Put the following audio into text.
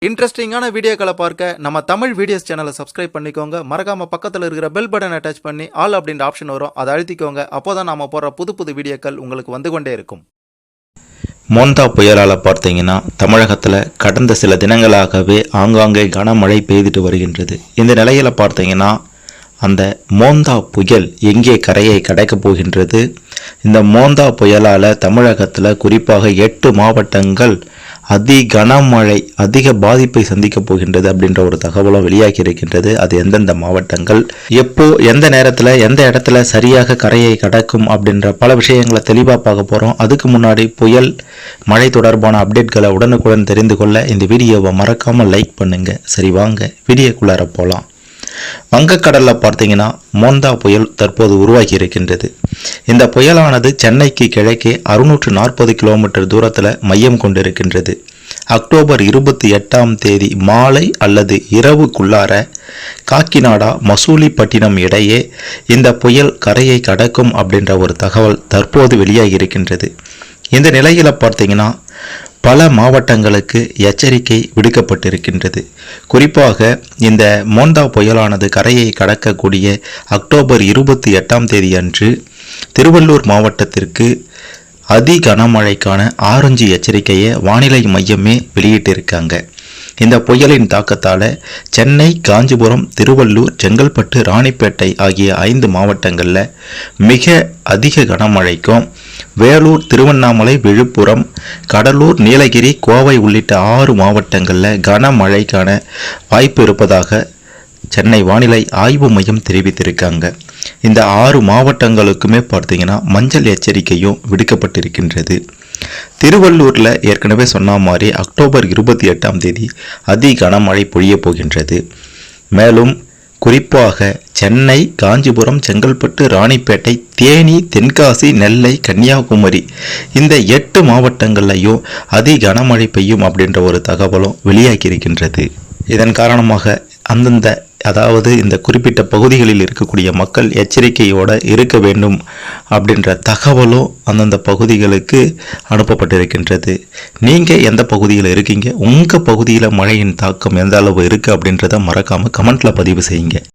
இன்ட்ரெஸ்டிங்கான வீடியோக்களை பார்க்க நம்ம தமிழ் வீடியோஸ் சேனலை சப்ஸ்கிரைப் பண்ணிக்கோங்க. மறக்காம பக்கத்தில் இருக்கிற பெல் பட்டனை டச் பண்ணி ஆல் அப்படின்ற ஆப்ஷன் வரும், அதை அழுத்திக்கோங்க. அப்போதான் நாம போடுற புது புது வீடியோக்கள் உங்களுக்கு வந்து கொண்டே இருக்கும். மோந்தா புயலால் பார்த்தீங்கன்னா தமிழகத்தில் கடந்த சில தினங்களாகவே ஆங்காங்கே கனமழை பெய்துட்டு வருகின்றது. இந்த நிலையில் பார்த்தீங்கன்னா அந்த மோந்தா புயல் எங்கே கரையை கடக்கப் போகின்றது? இந்த மோந்தா புயலால் தமிழகத்தில் குறிப்பாக 8 மாவட்டங்கள் கனமழை அதிக பாதிப்பை சந்திக்கப் போகின்றது அப்படின்ற ஒரு தகவலும் வெளியாகி இருக்கின்றது. அது எந்தெந்த மாவட்டங்கள், எப்போ, எந்த நேரத்தில், எந்த இடத்துல சரியாக கரையை கடக்கும் அப்படின்ற பல விஷயங்களை தெளிவாக பார்க்க போகிறோம். அதுக்கு முன்னாடி புயல் மழை தொடர்பான அப்டேட்களை உடனுக்குடன் தெரிந்து கொள்ள இந்த வீடியோவை மறக்காமல் லைக் பண்ணுங்க. சரி, வாங்க வீடியோக்குள்ளார போகலாம். வங்கக்கடலில் பார்த்தீங்கன்னா மோந்தா புயல் தற்போது உருவாகி இருக்கின்றது. இந்த புயலானது சென்னைக்கு கிழக்கே 640 கிலோமீட்டர் தூரத்தில் மையம் கொண்டிருக்கின்றது. அக்டோபர் 28 மாலை அல்லது இரவுக்குள்ளார காக்கிநாடா மசூலிப்பட்டினம் இடையே இந்த புயல் கரையை கடக்கும் அப்படின்ற ஒரு தகவல் தற்போது வெளியாகி இருக்கின்றது. இந்த நிலையில் பார்த்தீங்கன்னா பல மாவட்டங்களுக்கு எச்சரிக்கை விடுக்கப்பட்டிருக்கின்றது. குறிப்பாக இந்த மோந்தா புயலானது கரையை கடக்கக்கூடிய அக்டோபர் 28 அன்று திருவள்ளூர் மாவட்டத்திற்கு கனமழைக்கான ஆரஞ்சு எச்சரிக்கையை வானிலை மையமே வெளியிட்டிருக்காங்க. இந்த புயலின் தாக்கத்தால் சென்னை, காஞ்சிபுரம், திருவள்ளூர், செங்கல்பட்டு, ராணிப்பேட்டை ஆகிய 5 மாவட்டங்களில் மிக அதிக கனமழைக்கும், வேலூர், திருவண்ணாமலை, விழுப்புரம், கடலூர், நீலகிரி, கோவை உள்ளிட்ட 6 மாவட்டங்களில் கனமழைக்கான வாய்ப்பு இருப்பதாக சென்னை வானிலை ஆய்வு மையம் தெரிவித்திருக்காங்க. இந்த 6 மாவட்டங்களுக்குமே பார்த்தீங்கன்னா மஞ்சள் எச்சரிக்கையும் விடுக்கப்பட்டிருக்கின்றது. திருவள்ளூரில் ஏற்கனவே சொன்ன மாதிரி அக்டோபர் 28 கனமழை பொழிய போகின்றது. மேலும் குறிப்பாக சென்னை, காஞ்சிபுரம், செங்கல்பட்டு, ராணிப்பேட்டை, தேனி, தென்காசி, நெல்லை, கன்னியாகுமரி இந்த 8 மாவட்டங்கள்லையும் கனமழை பெய்யும் அப்படின்ற ஒரு தகவலும் வெளியாகி இருக்கின்றது. இதன் காரணமாக அதாவது இந்த குறிப்பிட்ட பகுதிகளில் இருக்கக்கூடிய மக்கள் எச்சரிக்கையோடு இருக்க வேண்டும் அப்படின்ற தகவலும் அந்தந்த பகுதிகளுக்கு அனுப்பப்பட்டிருக்கின்றது. நீங்கள் எந்த பகுதியில் இருக்கீங்க, உங்கள் பகுதியில் மழையின் தாக்கம் எந்த அளவு இருக்குது அப்படின்றத மறக்காமல் கமெண்ட்டில் பதிவு செய்யுங்க.